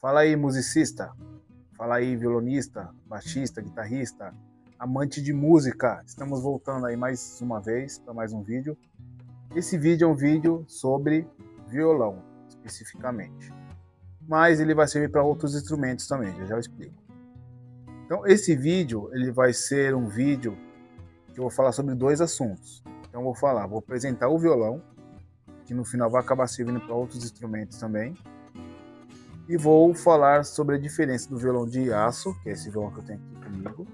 Fala aí, musicista. Fala aí, violonista, baixista, guitarrista, amante de música. Estamos voltando aí mais uma vez para mais um vídeo. Esse vídeo é um vídeo sobre violão, especificamente. Mas ele vai servir para outros instrumentos também, já eu explico. Então, esse vídeo, ele vai ser um vídeo que eu vou falar sobre dois assuntos. Então, eu vou apresentar o violão, que no final vai acabar servindo para outros instrumentos também. E vou falar sobre a diferença do violão de aço, que é esse violão que eu tenho aqui comigo,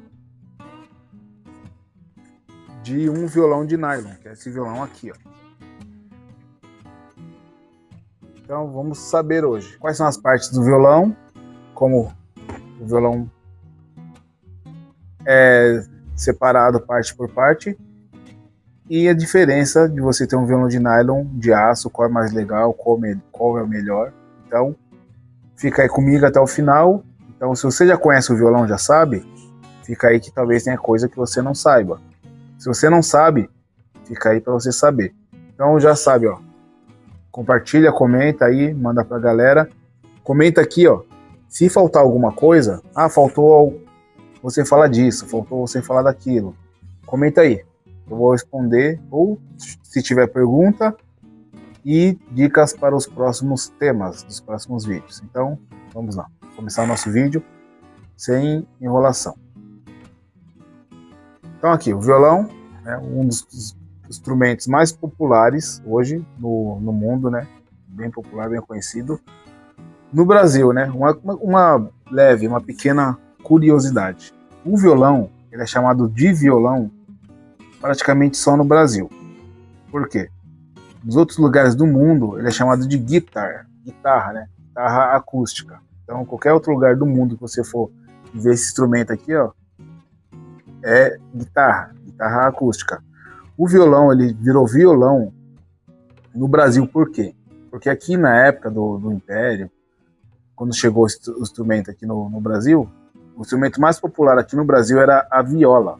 de um violão de nylon, que é esse violão aqui, ó. Então vamos saber hoje quais são as partes do violão, como o violão é separado parte por parte, e a diferença de você ter um violão de nylon, de aço, qual é mais legal, qual é o melhor. Então fica aí comigo até o final. Então, se você já conhece o violão, já sabe, fica aí que talvez tenha coisa que você não saiba. Se você não sabe, fica aí para você saber. Então, já sabe, ó. Compartilha, comenta aí, manda pra galera. Comenta aqui, ó. Se faltar alguma coisa, faltou você falar disso, faltou você falar daquilo. Comenta aí. Eu vou responder, ou se tiver pergunta, e dicas para os próximos temas dos próximos vídeos. Então, vamos lá. Vou começar o nosso vídeo sem enrolação. Então aqui, o violão é um dos instrumentos mais populares hoje no mundo, né? Bem popular, bem conhecido. No Brasil, né? Uma pequena curiosidade. O violão, ele é chamado de violão praticamente só no Brasil. Por quê? Nos outros lugares do mundo, ele é chamado de guitarra, né? Guitarra acústica. Então, qualquer outro lugar do mundo que você for ver esse instrumento aqui, ó, é guitarra acústica. O violão, ele virou violão no Brasil, por quê? Porque aqui na época do Império, quando chegou o instrumento aqui no Brasil, o instrumento mais popular aqui no Brasil era a viola.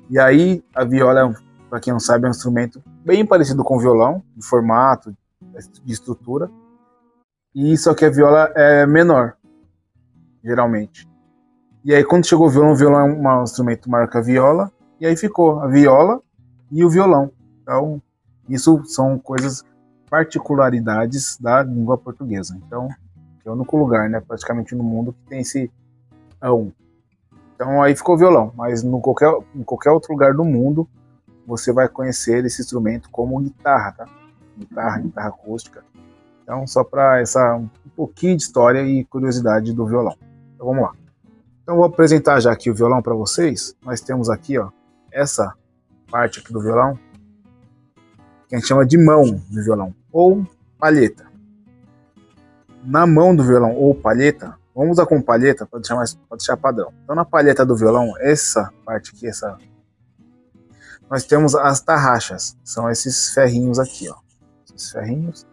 E aí, a viola, para quem não sabe, é um instrumento bem parecido com o violão, de formato, de estrutura. E só que a viola é menor, geralmente. E aí quando chegou o violão é um instrumento marca viola, e aí ficou a viola e o violão. Então, isso são coisas, particularidades da língua portuguesa. Então, é o único lugar, né, praticamente no mundo que tem esse ão. Então aí ficou o violão, mas em qualquer outro lugar do mundo você vai conhecer esse instrumento como guitarra, tá? Guitarra acústica. Então, só para um pouquinho de história e curiosidade do violão. Então, vamos lá. Então, eu vou apresentar já aqui o violão para vocês. Nós temos aqui, ó, essa parte aqui do violão, que a gente chama de mão do violão, ou palheta. Na mão do violão, ou palheta, vamos usar como palheta para deixar padrão. Então, na palheta do violão, essa parte aqui, nós temos as tarraxas, são esses ferrinhos aqui, ó. Esses ferrinhos.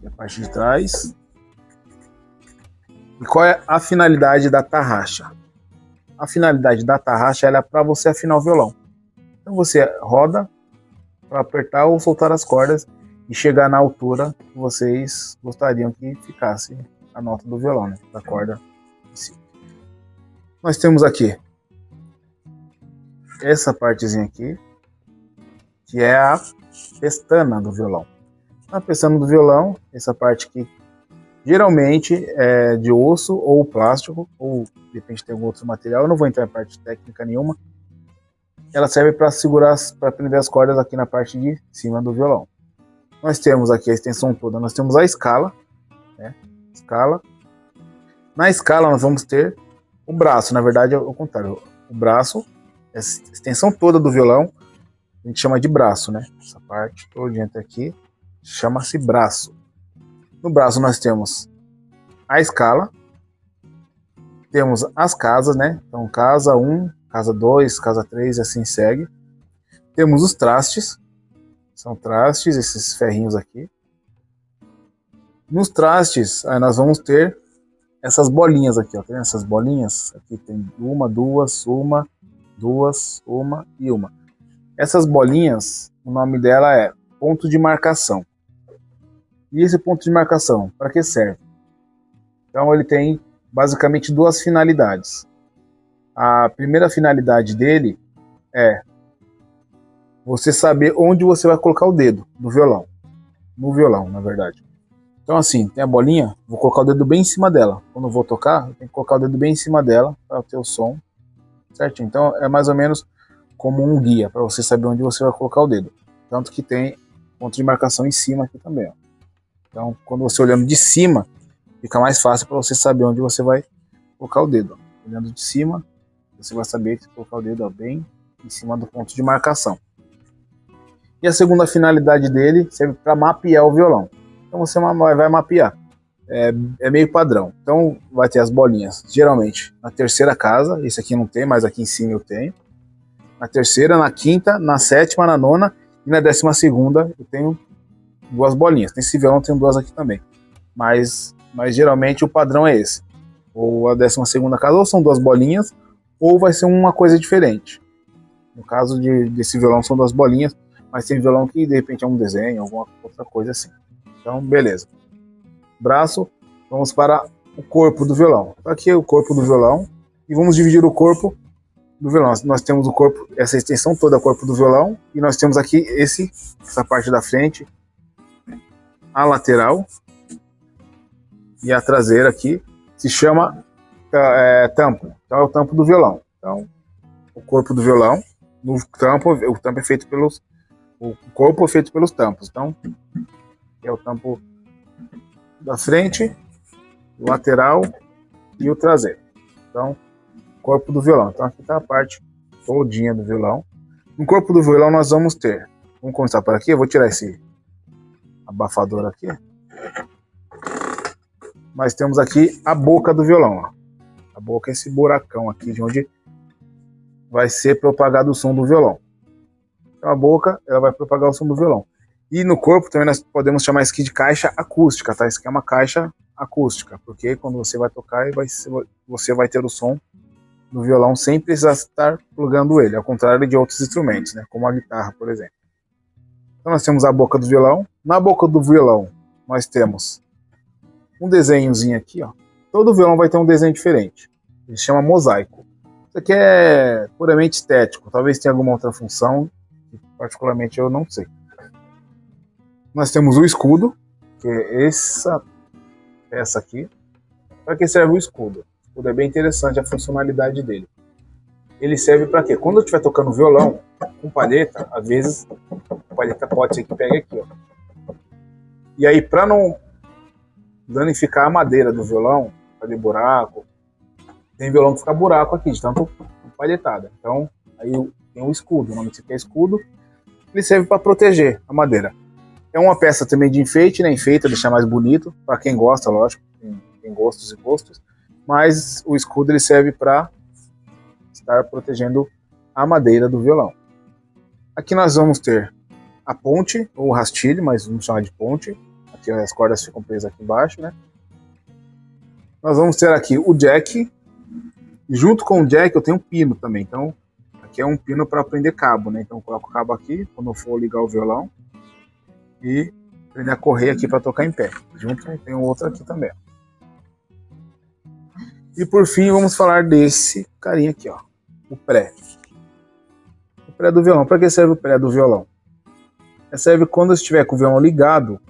E a parte de trás. E qual é a finalidade da tarraxa? A finalidade da tarraxa é para você afinar o violão. Então você roda para apertar ou soltar as cordas e chegar na altura que vocês gostariam que ficasse a nota do violão, né? Da corda em si. Nós temos aqui essa partezinha aqui, que é a pestana do violão. A pestana do violão, essa parte aqui, geralmente é de osso ou plástico, ou de repente tem algum outro material. Eu não vou entrar em parte técnica nenhuma. Ela serve para segurar, para prender as cordas aqui na parte de cima do violão. Nós temos aqui a extensão toda, nós temos a escala, né? Escala. Na escala nós vamos ter o braço, na verdade é o contrário. O braço, essa extensão toda do violão, a gente chama de braço, né? Essa parte toda até aqui chama-se braço. No braço nós temos a escala, temos as casas, né? Então casa 1, casa 2, casa 3 e assim segue. Temos os trastes, são trastes, esses ferrinhos aqui. Nos trastes, aí nós vamos ter essas bolinhas aqui, ó. Tem essas bolinhas? Aqui tem uma e uma. Essas bolinhas, o nome dela é ponto de marcação. E esse ponto de marcação, para que serve? Então ele tem basicamente duas finalidades. A primeira finalidade dele é você saber onde você vai colocar o dedo no violão. No violão, na verdade. Então assim, tem a bolinha, vou colocar o dedo bem em cima dela. Quando eu vou tocar, eu tenho que colocar o dedo bem em cima dela para ter o som certinho. Então é mais ou menos como um guia para você saber onde você vai colocar o dedo. Tanto que tem ponto de marcação em cima aqui também. Ó. Então, quando você olhando de cima, fica mais fácil para você saber onde você vai colocar o dedo. Ó. Olhando de cima, você vai saber que colocar o dedo ó, bem em cima do ponto de marcação. E a segunda finalidade dele serve para mapear o violão. Então você vai mapear. É meio padrão. Então vai ter as bolinhas, geralmente na terceira casa. Esse aqui não tem, mas aqui em cima eu tenho. Na terceira, na quinta, na sétima, na nona e na 12ª eu tenho duas bolinhas. Nesse violão eu tenho duas aqui também. Mas geralmente o padrão é esse. Ou a 12ª casa, ou são duas bolinhas, ou vai ser uma coisa diferente. No caso desse violão são duas bolinhas, mas tem violão que de repente é um desenho, alguma outra coisa assim. Então, beleza. Braço, vamos para o corpo do violão. Aqui é o corpo do violão e vamos dividir o corpo do violão. Nós temos o corpo, essa extensão toda, o corpo do violão, e nós temos aqui essa parte da frente, a lateral e a traseira aqui se chama tampo. Então é o tampo do violão. Então, o corpo do violão, o tampo é feito o corpo é feito pelos tampos. Então, é o tampo da frente, o lateral e o traseiro. Então, corpo do violão. Então, aqui está a parte todinha do violão. No corpo do violão nós vamos ter, vamos começar por aqui, eu vou tirar esse abafador aqui. Nós temos aqui a boca do violão. Ó. A boca é esse buracão aqui de onde vai ser propagado o som do violão. Então a boca ela vai propagar o som do violão. E no corpo também nós podemos chamar isso aqui de caixa acústica, tá? Isso aqui é uma caixa acústica, porque quando você vai tocar você vai ter o som do violão sem precisar estar plugando ele, ao contrário de outros instrumentos, né? Como a guitarra, por exemplo. Então nós temos a boca do violão. Na boca do violão nós temos um desenhozinho aqui, ó. Todo violão vai ter um desenho diferente. Ele chama mosaico. Isso aqui é puramente estético. Talvez tenha alguma outra função, que particularmente eu não sei. Nós temos o escudo, que é essa peça aqui. Para que serve o escudo? O escudo é bem interessante a funcionalidade dele. Ele serve para quê? Quando eu estiver tocando violão com palheta, às vezes a palheta pode ser que pegue aqui, ó. E aí, para não danificar a madeira do violão, fazer buraco, tem violão que fica buraco aqui, de tanto palhetada. Então, aí tem um escudo, o nome disso aqui é escudo. Ele serve para proteger a madeira. É uma peça também de enfeite, né? Enfeita, deixar mais bonito, para quem gosta, lógico, tem gostos e gostos. Mas o escudo ele serve para estar protegendo a madeira do violão. Aqui nós vamos ter a ponte, ou rastilho, mas vamos chamar de ponte. Aqui as cordas ficam presas aqui embaixo, né? Nós vamos ter aqui o jack. E junto com o jack eu tenho um pino também. Então, aqui é um pino para prender cabo, né? Então eu coloco o cabo aqui, quando eu for ligar o violão. E prender a correia aqui para tocar em pé. Junto tem outro aqui também. E por fim vamos falar desse carinha aqui, ó, o pré. O pré do violão. Para que serve o pré do violão? Serve quando eu estiver com o violão ligado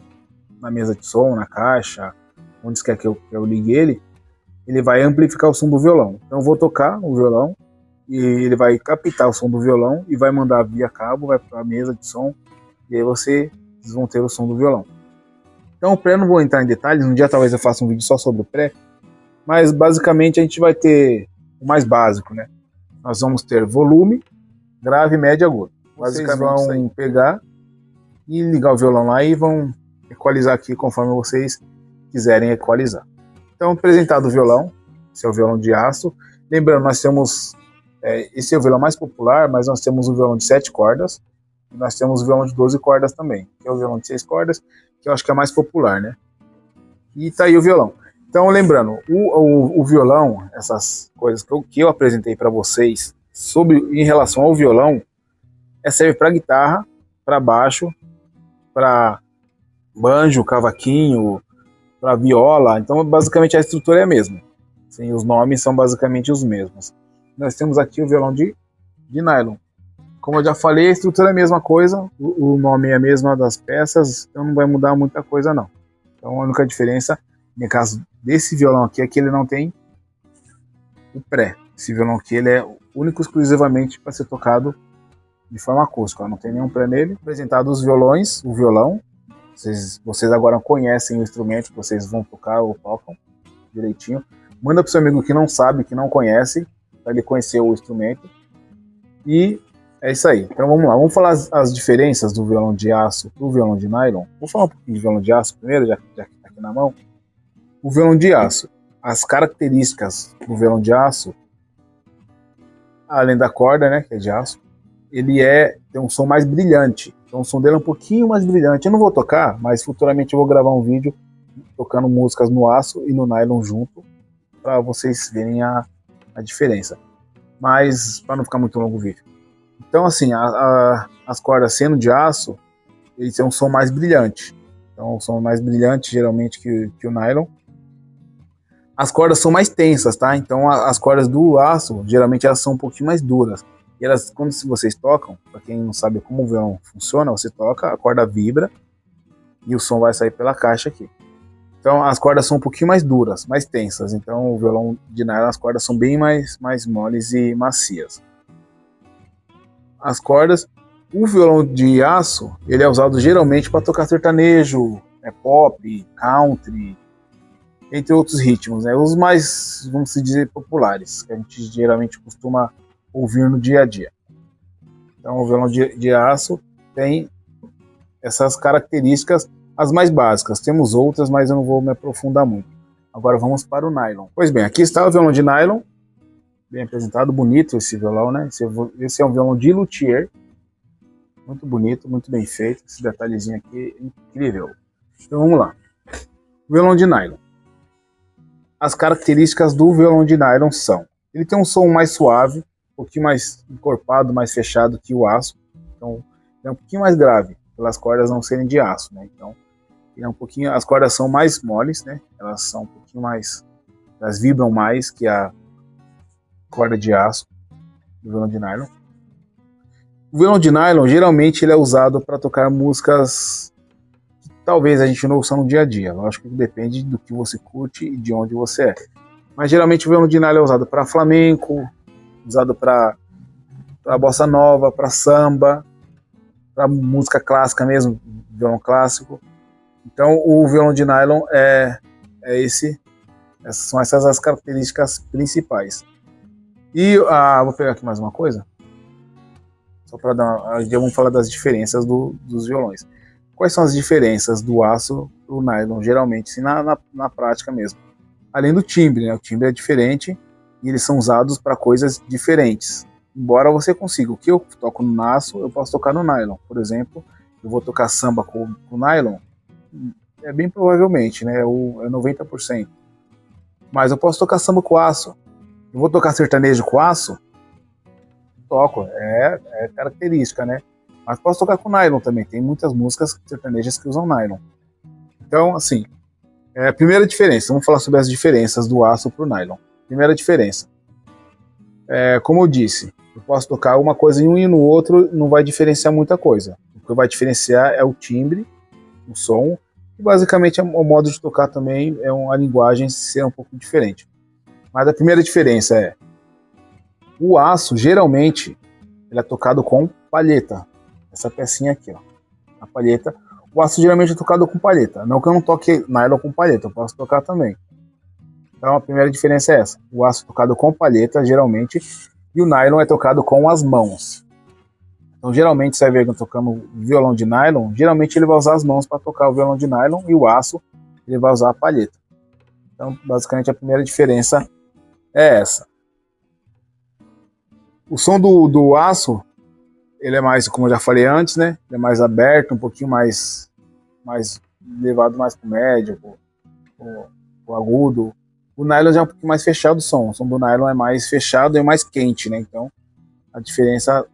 na mesa de som, na caixa, onde você quer que eu ligue ele vai amplificar o som do violão. Então eu vou tocar o violão e ele vai captar o som do violão e vai mandar via cabo, vai para a mesa de som e aí vocês vão ter o som do violão. Então o pré não vou entrar em detalhes, um dia talvez eu faça um vídeo só sobre o pré, mas basicamente a gente vai ter o mais básico, né? Nós vamos ter volume, grave, médio e agudo. Basicamente vocês vão pegar e ligar o violão lá e vão equalizar aqui conforme vocês quiserem equalizar. Então apresentado o violão, esse é o violão de aço. Lembrando, nós temos, esse é o violão mais popular, mas nós temos um violão de 7 cordas, e nós temos o violão de 12 cordas também, que é o violão de 6 cordas, que eu acho que é mais popular, né? E tá aí o violão. Então, lembrando, o violão, essas coisas que eu apresentei para vocês em relação ao violão, serve para guitarra, para baixo, para banjo, cavaquinho, para viola. Então, basicamente, a estrutura é a mesma. Sim, os nomes são basicamente os mesmos. Nós temos aqui o violão de nylon. Como eu já falei, a estrutura é a mesma coisa, o nome é a mesma das peças, então não vai mudar muita coisa não. Então a única diferença, no caso desse violão aqui, é que ele não tem o pré. Esse violão aqui ele é único exclusivamente para ser tocado de forma acústica, não tem nenhum pré nele. Apresentado os violões, o violão, vocês agora conhecem o instrumento que vocês vão tocar ou tocam direitinho. Manda para o seu amigo que não sabe, que não conhece, para ele conhecer o instrumento. E é isso aí. Então vamos lá. Vamos falar as diferenças do violão de aço para o violão de nylon. Vou falar um pouquinho de violão de aço primeiro, já que está aqui na mão. O violão de aço. As características do violão de aço, além da corda, né, que é de aço, ele tem um som mais brilhante. Então o som dele é um pouquinho mais brilhante. Eu não vou tocar, mas futuramente eu vou gravar um vídeo tocando músicas no aço e no nylon junto, para vocês verem a diferença. Mas para não ficar muito longo o vídeo. Então, assim, as cordas sendo de aço, eles têm um som mais brilhante. Então, um som mais brilhante, geralmente, que o nylon. As cordas são mais tensas, tá? Então, as cordas do aço, geralmente, elas são um pouquinho mais duras. E elas, quando vocês tocam, para quem não sabe como o violão funciona, você toca, a corda vibra e o som vai sair pela caixa aqui. Então, as cordas são um pouquinho mais duras, mais tensas. Então, o violão de nylon, as cordas são bem mais moles e macias. As cordas, o violão de aço, ele é usado geralmente para tocar sertanejo, pop, country, entre outros ritmos, né? Os mais, vamos dizer, populares, que a gente geralmente costuma ouvir no dia a dia. Então, o violão de aço tem essas características, as mais básicas. Temos outras, mas eu não vou me aprofundar muito. Agora vamos para o nylon. Pois bem, aqui está o violão de nylon, bem apresentado, bonito esse violão, né? Esse é um violão de luthier, muito bonito, muito bem feito. Esse detalhezinho aqui é incrível. Então vamos lá. Violão de nylon. As características do violão de nylon são: ele tem um som mais suave, um pouquinho mais encorpado, mais fechado que o aço. Então é um pouquinho mais grave, pelas cordas não serem de aço, né? Então ele é um pouquinho, as cordas são mais moles, né? Elas são um pouquinho mais, elas vibram mais que a corda de aço do violão de nylon. O violão de nylon, geralmente, ele é usado para tocar músicas que talvez a gente não ouça no dia a dia. Lógico que depende do que você curte e de onde você é. Mas geralmente o violão de nylon é usado para flamenco, usado para bossa nova, para samba, para música clássica mesmo, violão clássico. Então o violão de nylon são essas as características principais. E vou pegar aqui mais uma coisa, só para já vamos falar das diferenças dos violões. Quais são as diferenças do aço para o nylon, geralmente, assim, na prática mesmo? Além do timbre, né? O timbre é diferente e eles são usados para coisas diferentes. Embora você consiga, o que eu toco no aço, eu posso tocar no nylon. Por exemplo, eu vou tocar samba com nylon, bem provavelmente, né? É 90%. Mas eu posso tocar samba com aço. Eu vou tocar sertanejo com aço? Toco, é característica, né? Mas posso tocar com nylon também. Tem muitas músicas sertanejas que usam nylon. Então, assim, a primeira diferença. Vamos falar sobre as diferenças do aço para o nylon. Primeira diferença. Como eu disse, eu posso tocar uma coisa em um e no outro, não vai diferenciar muita coisa. O que vai diferenciar é o timbre, o som, e basicamente o modo de tocar também é uma linguagem ser um pouco diferente. Mas a primeira diferença é: o aço, geralmente, ele é tocado com palheta. Essa pecinha aqui, ó, a palheta. O aço geralmente é tocado com palheta. Não que eu não toque nylon com palheta, eu posso tocar também. Então a primeira diferença é essa. O aço é tocado com palheta, geralmente, e o nylon é tocado com as mãos. Então geralmente você vai ver tocando violão de nylon, geralmente ele vai usar as mãos para tocar o violão de nylon, e o aço ele vai usar a palheta. Então basicamente a primeira diferença é essa. O som do aço, ele é mais, como eu já falei antes, né? Ele é mais aberto, um pouquinho mais levado mais pro médio, pro agudo. O nylon já é um pouquinho mais fechado o som. O som do nylon é mais fechado e mais quente, né? Então a diferença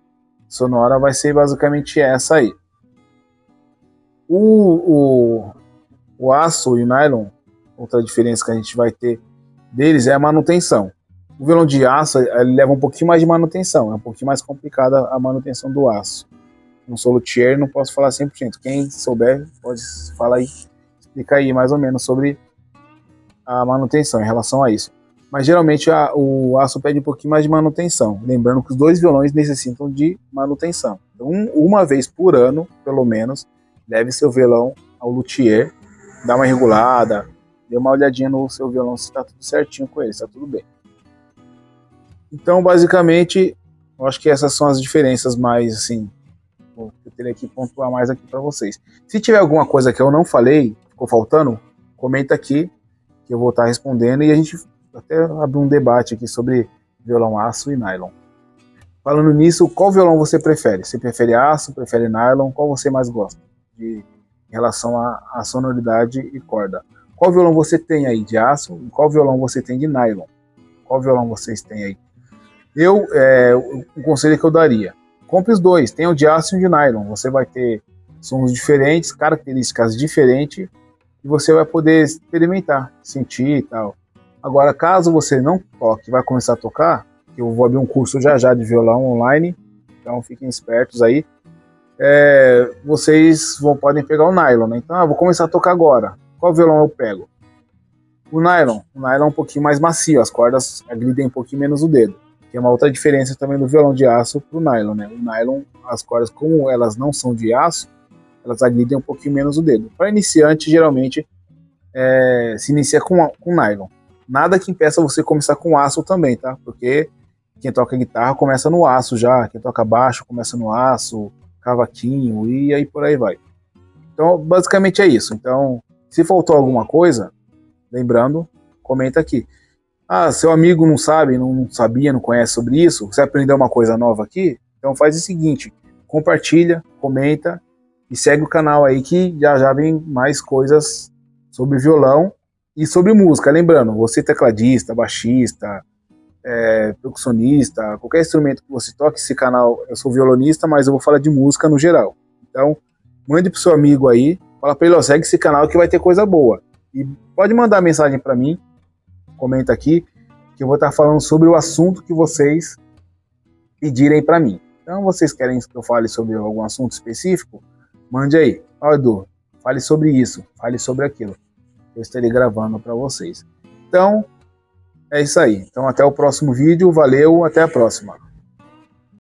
sonora vai ser basicamente essa aí. O aço e o nylon, outra diferença que a gente vai ter deles é a manutenção. O violão de aço ele leva um pouquinho mais de manutenção, é um pouquinho mais complicada a manutenção do aço. Não sou luthier, não posso falar 100%. Quem souber, pode falar aí, explicar aí mais ou menos sobre a manutenção em relação a isso. Mas geralmente o aço pede um pouquinho mais de manutenção. Lembrando que os dois violões necessitam de manutenção. Então, uma vez por ano, pelo menos, leve seu violão ao luthier, dá uma regulada, dê uma olhadinha no seu violão se está tudo certinho com ele, se está tudo bem. Então, basicamente, eu acho que essas são as diferenças mais, assim, eu teria que pontuar mais aqui para vocês. Se tiver alguma coisa que eu não falei, ficou faltando, comenta aqui, que eu vou estar respondendo e a gente até abrir um debate aqui sobre violão aço e nylon. Falando nisso, qual violão você prefere? Você prefere aço, prefere nylon? Qual você mais gosta em relação à sonoridade e corda? Qual violão você tem aí de aço e qual violão você tem de nylon? Qual violão vocês têm aí? O conselho que eu daria, compre os dois, tem o de aço e o de nylon. Você vai ter sons diferentes, características diferentes, e você vai poder experimentar, sentir e tal. Agora, caso você não toque, vai começar a tocar, eu vou abrir um curso já já de violão online, então fiquem espertos aí. Vocês podem pegar o nylon, né? Então, vou começar a tocar agora. Qual violão eu pego? O nylon é um pouquinho mais macio, as cordas agridem um pouquinho menos o dedo. Que é uma outra diferença também do violão de aço para o nylon, né? O nylon, as cordas, como elas não são de aço, elas agridem um pouquinho menos o dedo. Para iniciante, geralmente, se inicia com nylon. Nada que impeça você começar com aço também, tá? Porque quem toca guitarra começa no aço já, quem toca baixo começa no aço, cavaquinho, e aí por aí vai. Então, basicamente é isso. Então, se faltou alguma coisa, lembrando, comenta aqui. Seu amigo não sabe, não sabia, não conhece sobre isso, você aprendeu uma coisa nova aqui? Então faz o seguinte, compartilha, comenta e segue o canal aí que já vem mais coisas sobre violão e sobre música. Lembrando, você tecladista, baixista, percussionista, qualquer instrumento que você toque, esse canal, eu sou violonista, mas eu vou falar de música no geral. Então, mande pro seu amigo aí, fala pra ele, segue esse canal que vai ter coisa boa. E pode mandar mensagem para mim, comenta aqui, que eu vou estar falando sobre o assunto que vocês pedirem para mim. Então, vocês querem que eu fale sobre algum assunto específico? Mande aí. Edu, fale sobre isso, fale sobre aquilo. Eu estarei gravando para vocês. Então, é isso aí. Então, até o próximo vídeo. Valeu, até a próxima.